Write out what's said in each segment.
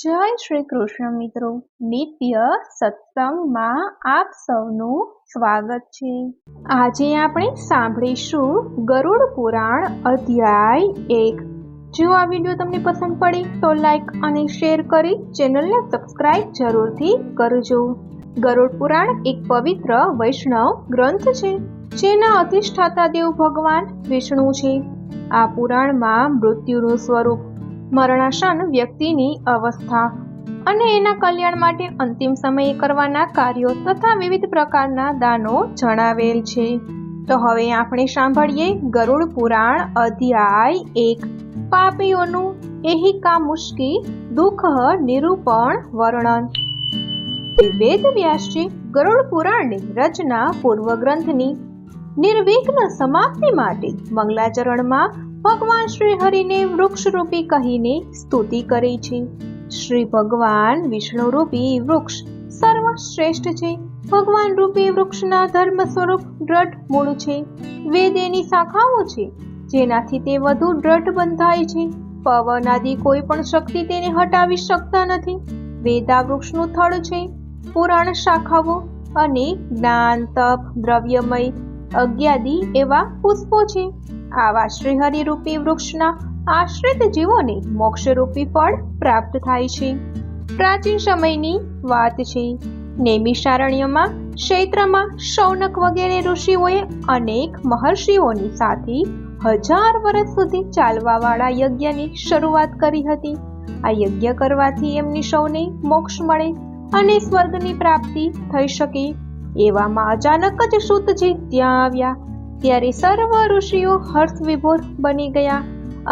જય શ્રી કૃષ્ણ મિત્રો, નિત્ય સત્સંગમાં આપ સૌનું સ્વાગત છે। આજે આપણે સાંભળીશું ગરુડ પુરાણ અધ્યાય 1। જો આ વિડીયો તમને પસંદ પડે તો લાઈક અને શેર કરી ચેનલને સબસ્ક્રાઇબ જરૂરથી કરજો। ગરુડ પુરાણ એક પવિત્ર વૈષ્ણવ ગ્રંથ છે, જેના અધિષ્ઠાતા દેવ ભગવાન વિષ્ણુ છે। આ પુરાણમાં મૃત્યુનું સ્વરૂપ, મરણાસન્ન વ્યક્તિની અવસ્થા અને એના કલ્યાણ માટે અંતિમ સમયે કરવાના કાર્યો તથા વિવિધ પ્રકારના દાનો જણાવેલ છે। તો હવે આપણે સાંભળીએ ગરુડ પુરાણ અધ્યાય 1, પાપીઓનું એહિકા મુષ્કી દુઃખ નિરૂપણ વર્ણન। વેદ વ્યાસજી ગરુડ પુરાણની રચના પૂર્વ ગ્રંથની નિર્વિઘ્ન સમાપ્તિ માટે મંગલાચરણમાં ભગવાન શ્રી હરિને વૃક્ષરૂપી કહીને સ્તુતિ કરી છે। શ્રી ભગવાન વિષ્ણુ રૂપી વૃક્ષ સર્વશ્રેષ્ઠ છે। ભગવાન રૂપી વૃક્ષના ધર્મ સ્વરૂપ દ્રઢ મૂળ છે। વેદ એની શાખાઓ છે, જેનાથી તે વધુ દ્રઢ બંધાય છે। પવન આદિ કોઈ પણ શક્તિ તેને હટાવી શકતા નથી। વેદ આ વૃક્ષનું થડ છે। પુરાણ શાખાઓ અને જ્ઞાન, તપ, દ્રવ્યમય, અજ્ઞાદિ એવા પુષ્પો છે। આવા શ્રીહરિ રૂપી વૃક્ષના આશ્રિત જીવોને મોક્ષરૂપી ફળ પ્રાપ્ત થાય છે। પ્રાચીન સમયની વાત છે। નૈમિષારણ્યમાં ક્ષેત્રમાં શૌનક વગેરે ઋષિઓએ અનેક મહર્ષિઓની સાથે 1000 વર્ષ સુધી ચાલવા વાળા યજ્ઞની શરૂઆત કરી હતી। આ યજ્ઞ કરવાથી એમની સૌને મોક્ષ મળે અને સ્વર્ગની પ્રાપ્તિ થઈ શકે। એવામાં અચાનક જ સૂતજી ત્યાં આવ્યા। ત્યારે સર્વ ઋષિઓ હર્ષ વિભોર બની ગયા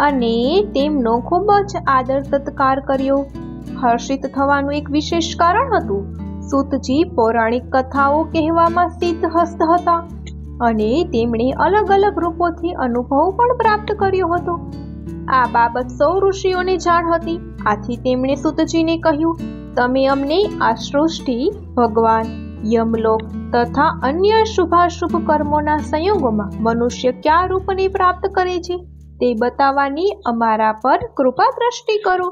અને તેમનો ખૂબ જ આદર સત્કાર કર્યો। હર્ષિત થવાનું એક વિશેષ કારણ હતું। સૂતજી પૌરાણિક કથાઓ કહેવામાં સિદ્ધહસ્ત હતા અને તેમણે અલગ અલગ રૂપોથી અનુભવ પણ પ્રાપ્ત કર્યો હતો। આ બાબત સૌ ઋષિઓને જાણ હતી। આથી તેમણે સૂતજીને કહ્યું, તમે અમને આ સૃષ્ટિ, ભગવાન, યમલોક તથા અન્ય શુભાશુભ કર્મોના સંયોગોમાં મનુષ્ય કયા રૂપને પ્રાપ્ત કરે છે તે બતાવવાની અમારા પર કૃપા દ્રષ્ટિ કરો।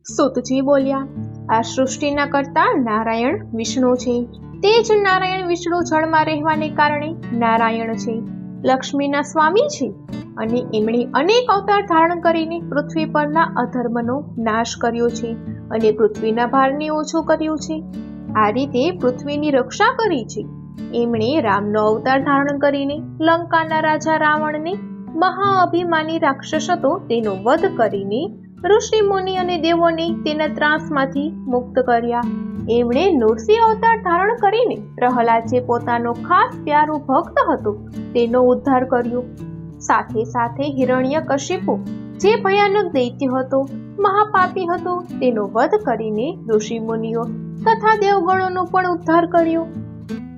સૂતજી બોલ્યા, આ સૃષ્ટિના કર્તા નારાયણ વિષ્ણુ છે। તે જ નારાયણ વિષ્ણુ જળમાં રહેવાને કારણે નારાયણ છે। લક્ષ્મીના સ્વામી છે અને એમણે અનેક અવતાર ધારણ કરીને પૃથ્વી પરના અધર્મનો નાશ કર્યો છે અને પૃથ્વીના ભારને ઓછું કર્યું છે। આ રીતે પૃથ્વીની રક્ષા કરી છે। એમણે રામનો અવતાર ધારણ કરીને લંકાના રાજા રાવણને, મહાઅભિમાની રાક્ષસ હતો, તેનો વધ કરીને ઋષિ મુનિ અને દેવોને તેના ત્રાસમાંથી મુક્ત કર્યા। એમણે નૃસિંહ અવતાર ધારણ કરીને પ્રહલાદ, જે પોતાનો ખાસ પ્યારો ભક્ત હતો, તેનો ઉદ્ધાર કર્યો। સાથે સાથે હિરણ્યકશિપુ, જે ભયાનક દૈત્ય હતો, મહાપાપી હતો, તેનો વધ કરીને ઋષિ મુનિઓ તથા દેવગણોનો પણ ઉદ્ધાર કર્યો।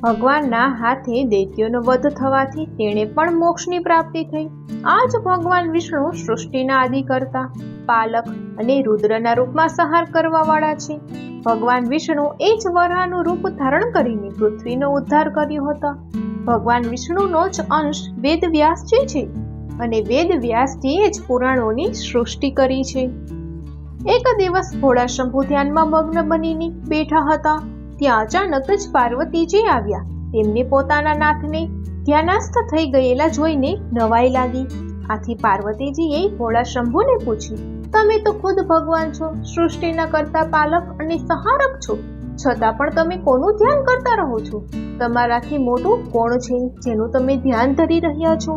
ભગવાનના હાથે દૈત્યોનો વધ થવાથી તેણે પણ મોક્ષની પ્રાપ્તિ થઈ। આ જ ભગવાન વિષ્ણુ સૃષ્ટિના આદિ કરતા, પાલક અને રુદ્રના રૂપમાં સંહાર કરવા વાળા છે। ભગવાન વિષ્ણુ એ જ વરાહનું રૂપ ધારણ કરીને પૃથ્વીનો ઉદ્ધાર કર્યો હતો। ભગવાન વિષ્ણુનો જ અંશ વેદ વ્યાસજી છે અને વેદ વ્યાસજીએ જ પુરાણોની સૃષ્ટિ કરી છે। એક દિવસ ભોળા શંભુ ધ્યાનમાં મગ્ન બનીને બેઠા હતા। ત્યાં અચાનક જ પાર્વતીજી આવ્યા। તેમને પોતાના નાથને ધ્યાનસ્થ થઈ ગયેલા જોઈને નવાઈ લાગી। આથી પાર્વતીજીએ ભોળા શંભુને પૂછ્યું, તમે તો ખુદ ભગવાન છો, સૃષ્ટિના કરતા, પાલક અને સંહારક છો, છતાં પણ તમે કોનું ધ્યાન કરતા રહો છો? તમારાથી મોટું કોણ છે જેનું તમે ધ્યાન ધરી રહ્યા છો?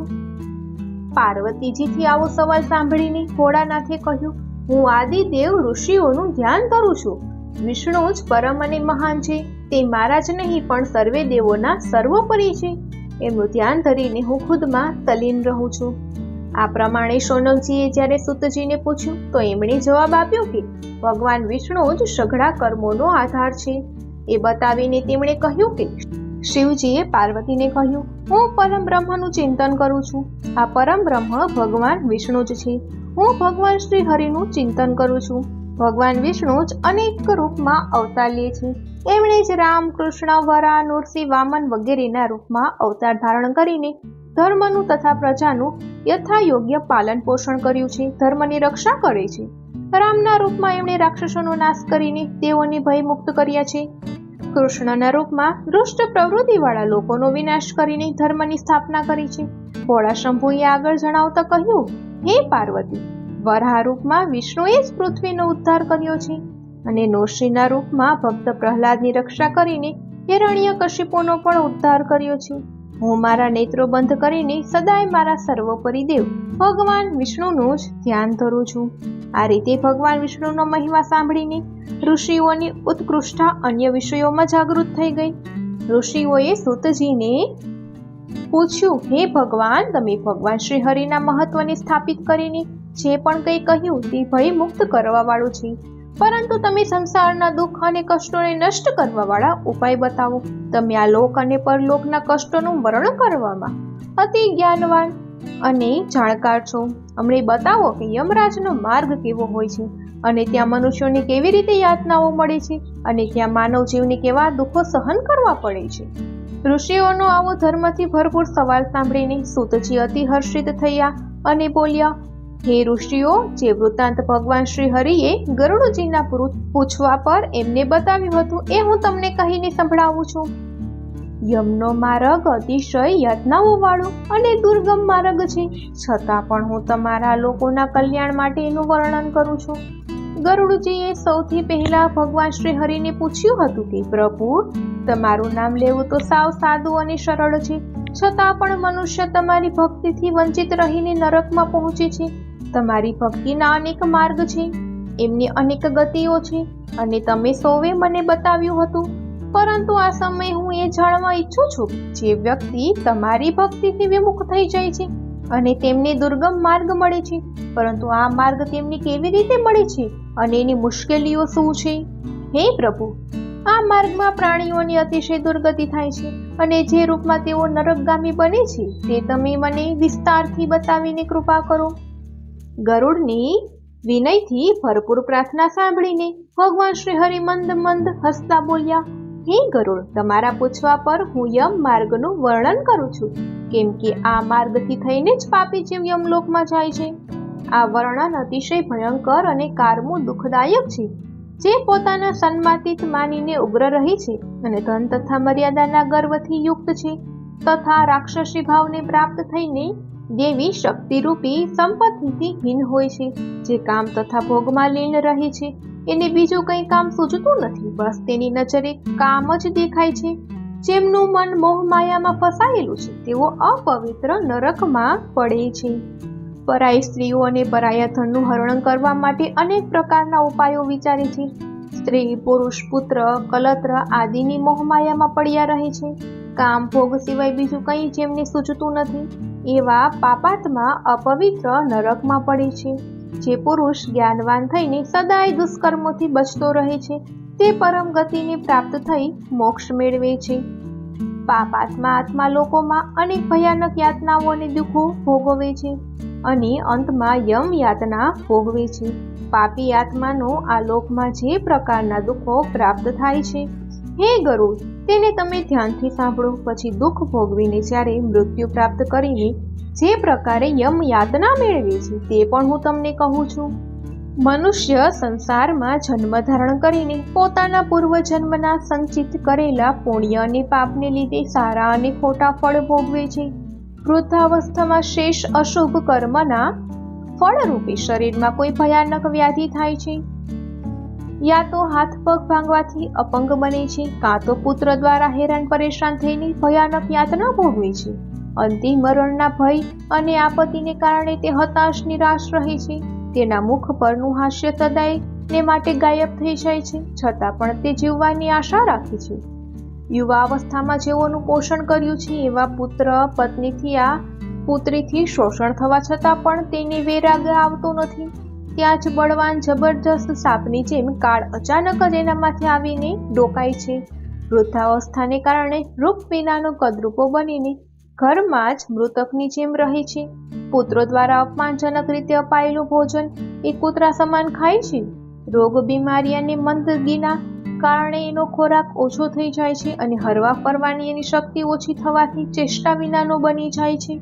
પાર્વતીજીથી આવો સવાલ સાંભળીને ભોળાનાથે કહ્યું, હું આદિદેવ ઋષિઓનું ધ્યાન કરું છું। વિષ્ણુ જ પરમ અને મહાન છે। તે મારા જ નહીં પણ સર્વે દેવોના સર્વોપરી છે। એમનું ધ્યાન ધરીને હું ખુદમાં તલ્લીન રહું છું। આ પ્રમાણે સોનકજીએ જ્યારે સૂતજીને પૂછ્યું તો એમણે જવાબ આપ્યો કે ભગવાન વિષ્ણુ જ સઘળા કર્મોનો આધાર છે। એ બતાવીને તેમણે કહ્યું કે શિવજીએ પાર્વતીને કહ્યું, હું પરમ બ્રહ્મનું ચિંતન કરું છું। આ પરમ બ્રહ્મ ભગવાન વિષ્ણુ જ છે। હું ભગવાન શ્રી હરિનું ચિંતન કરું છું। ભગવાન વિષ્ણુ જ અનેક રૂપમાં અવતાર લે છે। એમણે જ રામ, કૃષ્ણ, વરા, નૃસિંહ, વામન વગેરેના રૂપમાં અવતાર ધારણ કરીને ધર્મનું તથા પ્રજાનું યથાયોગ્ય પાલન પોષણ કર્યું છે, ધર્મની રક્ષા કરે છે. રામના રૂપમાં એમણે રાક્ષસોનો નાશ કરીને તેઓને ભયમુક્ત કર્યા છે. કૃષ્ણના રૂપમાં દુષ્ટ પ્રવૃત્તિવાળા લોકોનો વિનાશ કરીને ધર્મની સ્થાપના કરી છે. ભોળા શંભુએ આગળ જણાવતા કહ્યું, હે પાર્વતી, વરાહ રૂપમાં વિષ્ણુએ જ પૃથ્વીનો ઉદ્ધાર કર્યો છે અને નૃસિંહના રૂપમાં ભક્ત પ્રહલાદની રક્ષા કરીને હિરણ્યકશિપુનો પણ ઉદ્ધાર કર્યો છે. હું મારા નેત્રો બંધ કરીને સદાય મારા સર્વોપરી દેવ ભગવાન વિષ્ણુનું જ ધ્યાન ધરું છું. આ રીતે ભગવાન વિષ્ણુનો મહિમા સાંભળીને ઋષિઓની ઉત્કૃષ્ટતા અન્ય વિષયોમાં જાગૃત થઈ ગઈ. ઋષિઓએ સૂતજીને પૂછ્યું, હે ભગવાન, તમે ભગવાન શ્રી હરિના મહત્વને સ્થાપિત કરીને જે પણ કંઈ કહ્યું તે ભય મુક્ત કરવા વાળું છે, પરંતુ તમે સંસારના દુઃખ અને કષ્ટોને નષ્ટ કરવા વાળા ઉપાય બતાવો. તમે આ લોક અને પરલોકના કષ્ટોનું વર્ણન કરવામાં અતિ જ્ઞાનવાન અને જાણકાર છો. અમને બતાવો કે યમરાજનો માર્ગ કેવો હોય છે અને ત્યાં મનુષ્યોને કેવી રીતે યાતનાઓ મળે છે અને ત્યાં માનવ જીવને કેવા દુઃખો સહન કરવા પડે છે. ઋષિઓનો આવો ધર્મથી ભરપૂર સવાલ સાંભળીને સૂતજી અતિ હર્ષિત થયા અને બોલ્યા, હે ઋષિઓ, જે વૃત્તાંત ભગવાન શ્રી હરિએ ગરુડજીના પૂછવા પર એમને બતાવ્યું હતું એ હું તમને કહીને સંભળાવું છું. યમનો માર્ગ અતિશય યાતનાઓ વાળો અને દુર્ગમ માર્ગ છે, છતાં પણ હું તમારા લોકોના કલ્યાણ માટે એનું વર્ણન કરું છું. ગરુડજીએ સૌથી પહેલા ભગવાન શ્રી હરિને પૂછ્યું હતું કે પ્રભુ, તમારું નામ લેવું તો સાવ સાદું અને સરળ છે, છતાં પણ મનુષ્ય તમારી ભક્તિથી વંચિત રહીને નરકમાં પહોંચે છે. તમારી ભક્તિના અનેક માર્ગ છે, એમની અનેક ગતિઓ છે અને તમે સૌએ મને બતાવ્યું હતું, પરંતુ આ સમયે હું એ જાણવા ઈચ્છું છું કે જે વ્યક્તિ તમારી ભક્તિથી વિમુખ થઈ જાય છે અને તેમને દુર્ગમ માર્ગ મળે છે, પરંતુ આ માર્ગ તેમને કેવી રીતે મળે છે અને એની મુશ્કેલીઓ શું છે? હે પ્રભુ, આ માર્ગમાં પ્રાણીઓની અતિશય દુર્ગતિ થાય છે અને જે રૂપમાં તેઓ નરકગામી બને છે તે તમે મને વિસ્તારથી બતાવીને કૃપા કરો. ગરુડની વિનયથી ભરપૂર પ્રાર્થના સાંભળીને ભગવાન શ્રી હરિ મંદ મંદ હસતા બોલ્યા, હે ગરુડ, તમારા પૂછવા પર હું યમ માર્ગનું વર્ણન કરું છું, કેમ કે આ માર્ગથી થઈને જ પાપી જીવ યમલોકમાં જાય છે. આ વર્ણન અતિશય ભયંકર અને કારમું દુઃખદાયક છે. જે પોતાના સન્માતિત માનીને ઉગ્ર રહી છે અને ધન તથા મર્યાદાના ગર્વથી યુક્ત છે તથા રાક્ષસી ભાવને પ્રાપ્ત થઈને દેવી શક્તિરૂપી સંપત્તિથી હીન હોય છે, જે કામ તથા ભોગમાં લીન રહે છે, એને બીજું કંઈ કામ સૂઝતું નથી, બસ તેની નજરે કામ જ દેખાય છે. જેમનું મન મોહ માયામાં ફસાયેલું છે તેઓ અપવિત્ર નરકમાં પડે છે. પરાઈ સ્ત્રીઓ અને પરાયા ધનનું હરણ કરવા માટે અનેક પ્રકારના ઉપાયો વિચારે છે. સ્ત્રી, પુરુષ, પુત્ર, કલત્ર આદિની મોહમાયામાં પડ્યા રહે છે. કામ ભોગ સિવાય બીજું કંઈ જેમને સૂચતું નથી એવા પાપાત્મા અપવિત્ર નરકમાં પડે છે. જે પુરુષ જ્ઞાનવાન થઈને સદાય દુષ્કર્મોથી બચતો રહે છે તે પરમ ગતિને પ્રાપ્ત થઈ મોક્ષ મેળવે છે. પાપાત્મા આત્મા લોકોમાં અનેક ભયાનક યાતનાઓ અને દુઃખો ભોગવે છે અને અંતમાં યમ યાતના ભોગવે છે. પાપી આત્માનો આ લોકમાં જે પ્રકારના દુઃખો પ્રાપ્ત થાય છે, હે ગરુડ, તેને તમે ધ્યાનથી સાંભળો. પછી દુઃખ ભોગવીને જ્યારે મૃત્યુ પ્રાપ્ત કરીને જે પ્રકારે યમ યાતના મેળવે છે તે પણ હું તમને કહું છું. મનુષ્ય સંસારમાં જન્મ ધારણ કરીને પોતાના પૂર્વજન્મના સંચિત કરેલા પુણ્ય અને પાપને લીધે સારા અને ખોટા ફળ ભોગવે છે. વૃદ્ધાવસ્થામાં શેષ અશુભ કર્મના ફળરૂપે શરીરમાં કોઈ ભયાનક વ્યાધિ થાય છે, યા તો હાથ પગ ભાંગવાથી અપંગ બને છે, કાં તો પુત્ર દ્વારા હેરાન પરેશાન થઈને ભયાનક યાતના ભોગવે છે. અંતે મરણના ભય અને આપત્તિને કારણે તે હતાશ નિરાશ રહે છે. તેના મુખ પરનું હાસ્ય સદાય ને માટે ગાયબ થઈ જાય છે, છતાં પણ તે જીવવાની આશા રાખે છે. યુવા અવસ્થામાં જેઓનું પોષણ કર્યું છે એવા પુત્ર પત્નીથી આ પુત્રીથી શોષણ થવા છતાં પણ તેને વૈરાગ આવતો નથી. ત્યાં જ બળવાન જબરજસ્ત સાપની જેમ કાળ અચાનક જ એનામાંથી આવીને ડોકાય છે. વૃદ્ધાવસ્થાને કારણે રૂપ વિનાનો કદરૂપો બનીને ઘરમાં જ મૃતકની જેમ રહે છે. પુત્રો દ્વારા અપમાનજનક રીતે અપાયેલું ભોજન એ કૂતરા સમાન ખાય છે. રોગ બીમારી અને મંદગીના કારણે એનો ખોરાક ઓછો થઈ જાય છે અને હરવા ફરવાની એની શક્તિ ઓછી થવાથી ચેષ્ટા વિનાનો બની જાય છે.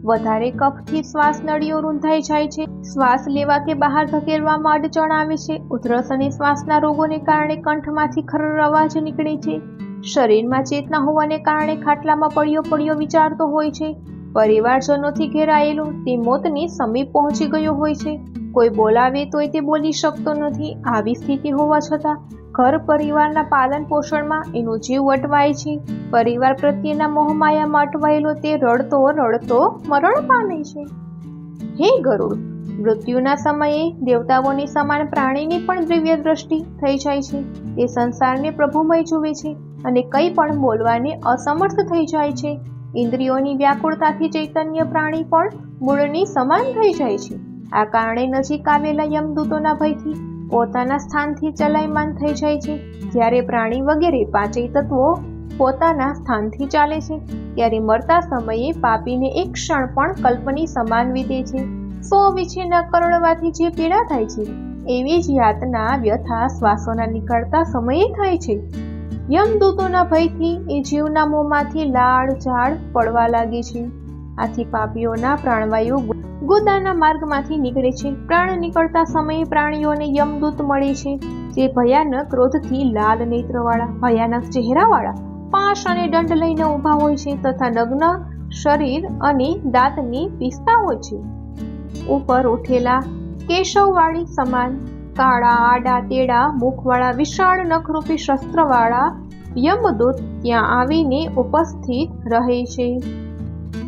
વધારે કફથી શ્વાસ નળીઓ રૂંધાઈ જાય છે, શ્વાસ લેવા કે બહાર ધકેલવામાં અડચણ આવે છે, ઉધરસ અને શ્વાસના રોગોને કારણે કંઠમાંથી ખરર અવાજ નીકળે છે, શરીરમાં ચેતના હોવાને કારણે ખાટલામાં પડ્યો વિચારતો હોય છે, પરિવારજનોથી ઘેરાયેલો તે મોતની સમીપ પહોંચી ગયો હોય છે, કોઈ બોલાવે તોય તે બોલી શકતો નથી. આવી સ્થિતિ હોવા છતાં ઘર પરિવારના પાલન પોષણમાં એનો જીવ અટવાય છે. પરિવાર પ્રત્યેના મોહમાયામાં અટવાયેલો તે રડતો રડતો મરણ પામે છે. હે ગરુડ, મૃત્યુના સમયે દેવતાઓની સમાન પ્રાણીની પણ દિવ્ય દ્રષ્ટિ થઈ જાય છે. તે સંસારને પ્રભુમય જુએ છે અને કંઈ પણ બોલવાને અસમર્થ થઈ જાય છે. ઇન્દ્રિયોની વ્યાકુળતાથી ચૈતન્ય પ્રાણી પણ મૂળની સમાન થઈ જાય છે. આ કારણે નજીક આવેલા યમદૂતોના ભયથી પોતાના સ્થાનથી ચલાયમાન થઈ જાય છે. જ્યારે પ્રાણી વગેરે પાંચેય તત્વો પોતાના સ્થાનથી ચાલે છે, ત્યારે મરતા સમયે પાપીને એક ક્ષણ પણ કલ્પની સમાન વીતે છે. સો વિછેના કરડવાથી જે પીડા થાય છે, એવી જ યાતના વ્યથા શ્વાસોના નીકળતા સમયે થાય છે. યમદૂતોના ભયથી એ જીવના મોંમાંથી લાળ ઝાડ પડવા લાગે છે. આથી પાપીઓના પ્રાણવાયુ ગુદાના માર્ગમાંથી નીકળે છે. પ્રાણ નીકળતા સમયે પ્રાણીઓને યમદૂત મળે છે, જે ભયાનક ક્રોધથી લાલ નેત્રવાળા, ભયાનક ચહેરાવાળા, પાશ અને દંડ લઈને ઊભા હોય છે તથા નગ્ન શરીર અને દાંતની પીસતા હોય છે. ઉપર ઉઠેલા કેશવવાળી સમાન કાળા આડા તેડા મુખવાળા વિશાળ નખરૂપી શસ્ત્રવાળા યમદૂત ત્યાં આવીને ઉપસ્થિત રહે છે.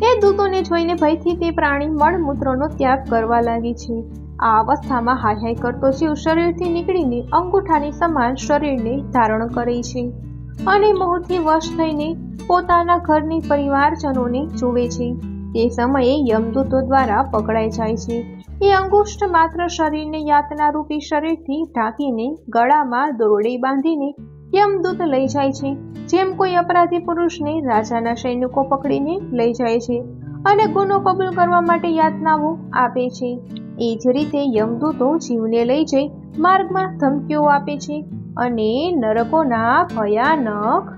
એ દૂતોને જોઈને ભયથી તે પ્રાણી મળમૂત્રનો ત્યાગ કરવા લાગે છે. આ અવસ્થામાં હાય હાય કરતો જીવ શરીરથી નીકળીને અંગૂઠાની સમાન શરીરને ધારણ કરે છે અને મોહથી વશ થઈને પોતાના ઘરની પરિવારજનોને જુએ છે. તે સમયે યમદૂતો દ્વારા પકડાઈ જાય છે. એ અંગુષ્ઠ માત્ર શરીરને યાતનારૂપી શરીરથી ઢાંકીને ગળામાં દોરડે બાંધીને યમદૂત લઈ જાય છે, જેમ કોઈ અપરાધી પુરુષને રાજાના સૈનિકો પકડીને લઈ જાય છે અને ગુનો કબૂલ કરવા માટે યાતનાઓ આપે છે. એ જ રીતે યમદૂતો જીવને લઈ જઈ માર્ગમાં ધમકીઓ આપે છે અને નરકોના ભયાનક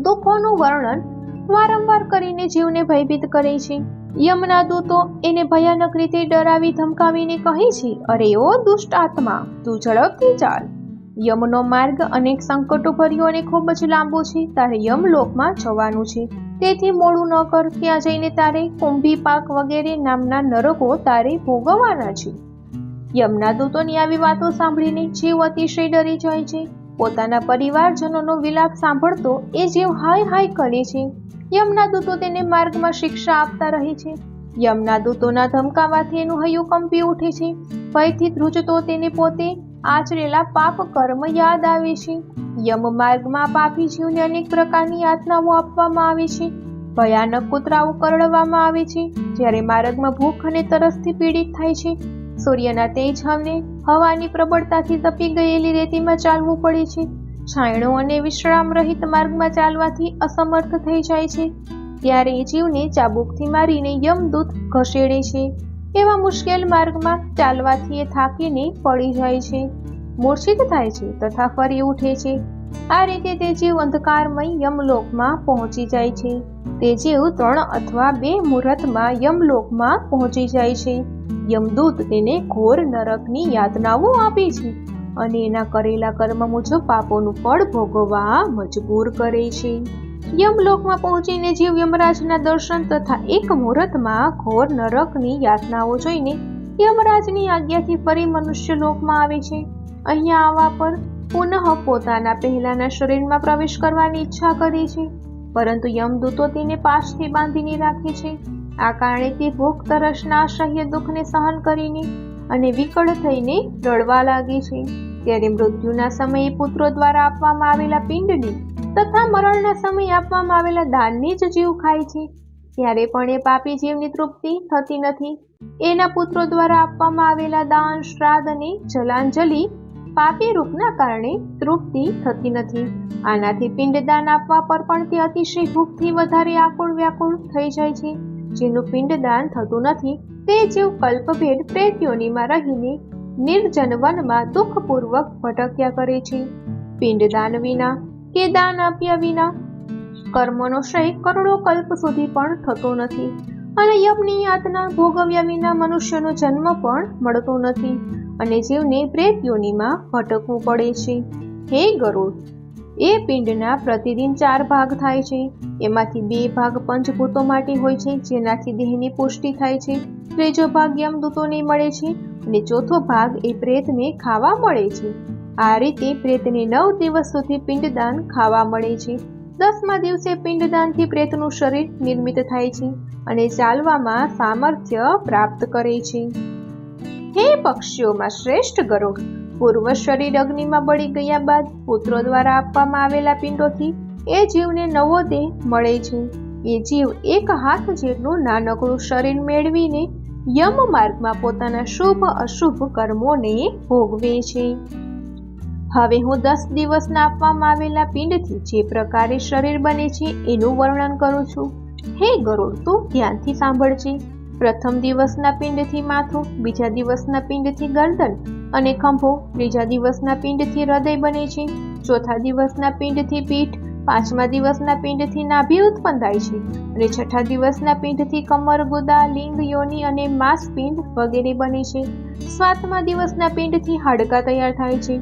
દુઃખોનું વર્ણન વારંવાર કરીને જીવને ભયભીત કરે છે. યમના દૂતો એને ભયાનક રીતે ડરાવી ધમકાવીને કહે છે, અરે ઓ દુષ્ટ આત્મા, તું ઝડપથી ચાલ. યમનો માર્ગ અનેક સંકટો ભર્યો અને ખૂબ જ લાંબો છે. તારે યમલોકમાં જવાનું છે, તેથી મોડું ન કર. ત્યાં જઈને તારે કુંભી પાક વગેરે નામના નરકો તારે ભોગવવાના છે. યમના દૂતોની આવી વાતો સાંભળીને જીવ અતિશય ડરી જાય છે. પોતાના પરિવારજનોનો વિલાપ સાંભળતો એ જીવ હાય હાય કરે છે. યમના દૂતો તેને માર્ગમાં શિક્ષા આપતા રહે છે. યમના દૂતોના ધમકાવાથી એનું હૈયું કંપી ઉઠે છે. ભયથી ધ્રુજતો તેને પોતે આચરેલા પાપ કર્મ યાદ આવે છે. યમ માર્ગમાં પાપી જીવને અનેક પ્રકારની યાતનાઓ આપવામાં આવે છે. ભયાનક કૂતરાઓ કરડવામાં આવે છે. જ્યારે માર્ગમાં ભૂખ અને તરસથી પીડિત થાય છે, સૂર્યના તેજ હવાની પ્રબળતાથી તપી ગયેલી રેતીમાં ચાલવું પડે છે. છાંયણો અને વિશ્રામ રહિત માર્ગમાં ચાલવાથી અસમર્થ થઈ જાય છે. ત્યારે એ જીવને ચાબુકથી મારીને યમદૂત ઘસેડે છે. એવા મુશ્કેલ માર્ગમાં ચાલવાથી એ થાકીને પડી જાય છે, મૂર્છિત થાય છે તથા ફરી ઉઠે છે. આ રીતે તે જીવ અંધકારમય યમલોકમાં પહોંચી જાય છે. તે જીવ 3 અથવા 2 મુહૂર્તમાં યમલોકમાં પહોંચી જાય છે. યમદૂત તેને ઘોર નરકની યાતનાઓ આપે છે અને એના કરેલા કર્મ મુજબ પાપોનું ફળ ભોગવવા મજબૂર કરે છે. યમલોકમાં પહોંચીને જીવ યમરાજના દર્શન તથા 1 મુહૂર્તમાં ઘોર નરકની યાતનાઓ જોઈને યમરાજની આજ્ઞાથી ફરી મનુષ્ય લોકમાં આવે છે. અહીંયા આવવા પર પુનઃ પોતાના પહેલાના શરીરમાં પ્રવેશ કરવાની ઈચ્છા કરે છે, પરંતુ યમદૂતો તેને પાશથી બાંધીને રાખે છે. આ કારણે તે ભૂખ તરસના અસહ્ય દુઃખને સહન કરીને અને વિકળ થઈને રડવા લાગે છે. ત્યારે મૃત્યુના સમયે પુત્રો દ્વારા આપવામાં આવેલા પિંડની તથા મરણના સમયે આપવામાં આવેલા દાનની જ જીવ ખાય છે. ત્યારે પણ એ પાપી જીવની તૃપ્તિ થતી નથી. એના પુત્રો દ્વારા આપવામાં આવેલા દાન, શ્રાદ્ધ અને જલાંજલિ પાપી રૂપના કારણે તૃપ્તિ થતી નથી. આનાથી પિંડદાન આપવા પર પણ તે અતિશય ભૂખથી વધારે આકુળ વ્યાકુળ થઈ જાય છે. જેનું પિંડદાન થતું નથી તે જીવ કલ્પભેદ પ્રેતયોનીમાં રહીને નિર્જન વનમાં દુઃખપૂર્વક ભટક્યા કરે છે. પિંડદાન વિના કે દાન આપ્યા વિના કર્મનો ક્ષય કરોડો કલ્પ સુધી પણ થતો નથી અને યમની યાતના ભોગવ્યા વિના મનુષ્યનો જન્મ પણ મળતો નથી અને જીવને પ્રેત યોનિમાં ભટકવું પડે છે. હે ગરુડ, એ પિંડના પ્રતિદિન 4 ભાગ થાય છે. એમાંથી 2 ભાગ પંચભૂતો માટે હોય છે, જેનાથી દેહની પુષ્ટિ થાય છે. ત્રીજો ભાગ યમદૂતોને મળે છે અને ચોથો ભાગ એ પ્રેતને ખાવા મળે છે. આ રીતે પ્રેતને 9 દિવસ સુધી પિંડદાન ખાવા મળે છે. 10મા દિવસે પિંડદાનથી પ્રેતનું શરીર નિર્મિત થાય છે અને ચાલવામાં સામર્થ્ય પ્રાપ્ત કરે છે. હે પક્ષીઓમાં શ્રેષ્ઠ ગરુડ, પૂર્વ શરીર અગ્નિમાં બળી ગયા બાદ પુત્રો દ્વારા આપવામાં આવેલા પિંડોથી એ જીવને નવો દેહ મળે છે. એ જીવ 1 હાથ જેટલું નાનકડું શરીર મેળવીને યમ માર્ગમાં પોતાના શુભ અશુભ કર્મોને ભોગવે છે. હવે હું 10 દિવસના આપવામાં આવેલા પિંડથી જે પ્રકારે શરીર બને છે એનું વર્ણન કરું છું. હે ગરુડ, તું ધ્યાનથી સાંભળજે. પ્રથમ દિવસના પિંડથી માથું, બીજા દિવસના પિંડથી ગરદન અને ખંભો, ત્રીજા દિવસના પિંડથી હૃદય બને છે, ચોથા દિવસના પિંડથી પીઠ, 5મા દિવસના પિંડથી નાભી ઉત્પન્ન થાય છે અને 6ઠા દિવસના પિંડથી કમર, ગુદા, લિંગ, યોનિ અને માંસપિંડ વગેરે બને છે. 7મા દિવસના પિંડથી હાડકાં તૈયાર થાય છે.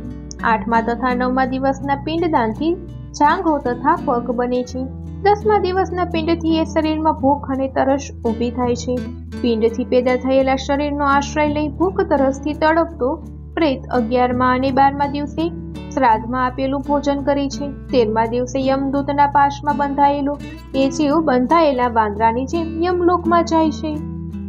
8મા તથા 9મા દિવસના પિંડદાનથી જાંઘો તથા પગ બને છે. 10મા દિવસના પિંડથી એ શરીરમાં ભૂખ અને તરસ ઊભી થાય છે. પિંડથી પેદા થયેલા શરીરનો આશ્રય લઈ ભૂખ તરસથી તડપતો પ્રેત 11મા અને 12મા દિવસે શ્રાદ્ધમાં આપેલું ભોજન કરે છે. 13મા દિવસે યમદૂતના પાશમાં બંધાયેલો એ જીવ બંધાયેલા વાંદરાની જેમ યમલોકમાં જાય છે.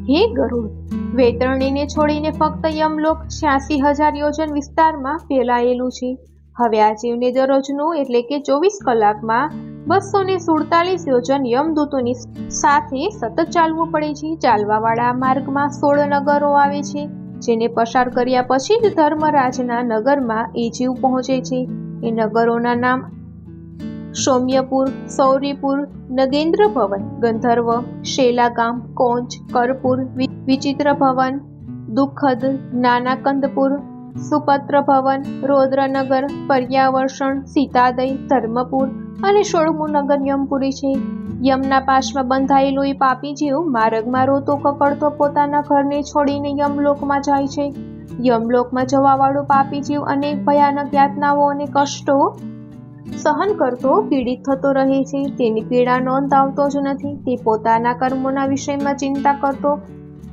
હે ગરુડ, વૈતરણીને છોડીને ફક્ત યમલોક 86,000 યોજન વિસ્તારમાં ફેલાયેલું છે. હવે આ જીવને દરરોજનું એટલે કે 24 કલાકમાં 247 યોજન યમદૂતોની સાથે સતત ચાલવું પડે છે. ચાલવાવાળા માર્ગમાં 16 નગરો આવે છે, જેને પસાર કર્યા પછી જ ધર્મરાજના નગરમાં એ જીવ પહોંચે છે. એ નગરોના નામ સૌમ્યપુર, સૌરીપુર, નગેન્દ્ર ભવન, ગંધર્વ, શેલાગામ, કોંચ, કરપુર, વિચિત્ર ભવન, દુઃખદ, જ્ઞાનાકંદપુર, સુપત્ર ભવન, રૌદ્રનગર, પર્યાવર્ષણ, સીતાદય, ધર્મપુર અને 16મું નગર યમપુરી છે. યમના પાશમાં બંધાયેલો એ પાપી જીવ માર્ગમાં રોતો કકડતો પોતાના ઘરને છોડીને યમલોકમાં જાય છે. યમલોકમાં જવાવાળો પાપી જીવ અનેક ભયાનક યાતનાઓ અને કષ્ટો સહન કરતો પીડિત થતો રહે છે. તેની પીડાનો અંત આવતો જ નથી. તે પોતાના કર્મોના વિષયમાં ચિંતા કરતો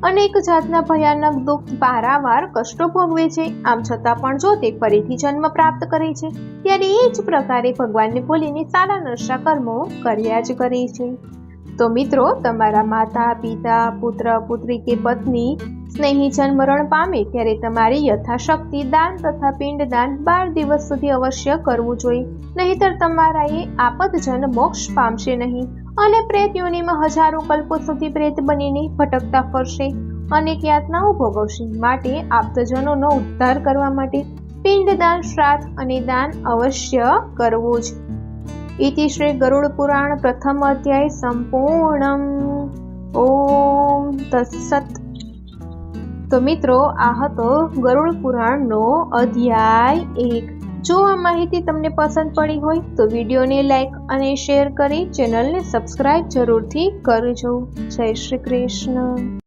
અનેક જાતના ભયાનક દુઃખ પારાવાર કષ્ટો ભોગવે છે. આમ છતાં પણ જો તે ફરીથી જન્મ પ્રાપ્ત કરે છે ત્યારે એ જ પ્રકારે ભગવાનને ભૂલીને સારા નશા કર્મો કર્યા જ કરે છે. તો મિત્રો, તમારા માતા, પિતા, પુત્ર, પુત્રી કે પત્ની, સ્નેહીજન મરણ પામે ત્યારે તમારે યથાશક્તિ દાન તથા પિંડદાન 12 દિવસ સુધી અવશ્ય કરવું જોઈએ. નહીંતર તમારા એ આપદજન મોક્ષ પામશે નહીં અને પ્રેત યોનિમાં હજારો કલ્પો સુધી પ્રેત બનીને ભટકતા ફરશે, અનેક યાતનાઓ ભોગવશે. માટે આપદજનોનો ઉદ્ધાર કરવા માટે પિંડદાન, શ્રાદ્ધ અને દાન અવશ્ય કરવું જ. ઇતિ શ્રી ગરુડ પુરાણ પ્રથમ અધ્યાય સંપૂર્ણમ. ઓમ તત્સત. તો મિત્રો, આ હતો ગરુડ પુરાણનો અધ્યાય 1. જો આ માહિતી તમને પસંદ પડી હોય તો વિડીયોને લાઈક અને શેર કરી ચેનલને સબસ્ક્રાઇબ જરૂરથી કરજો. જય શ્રી કૃષ્ણ.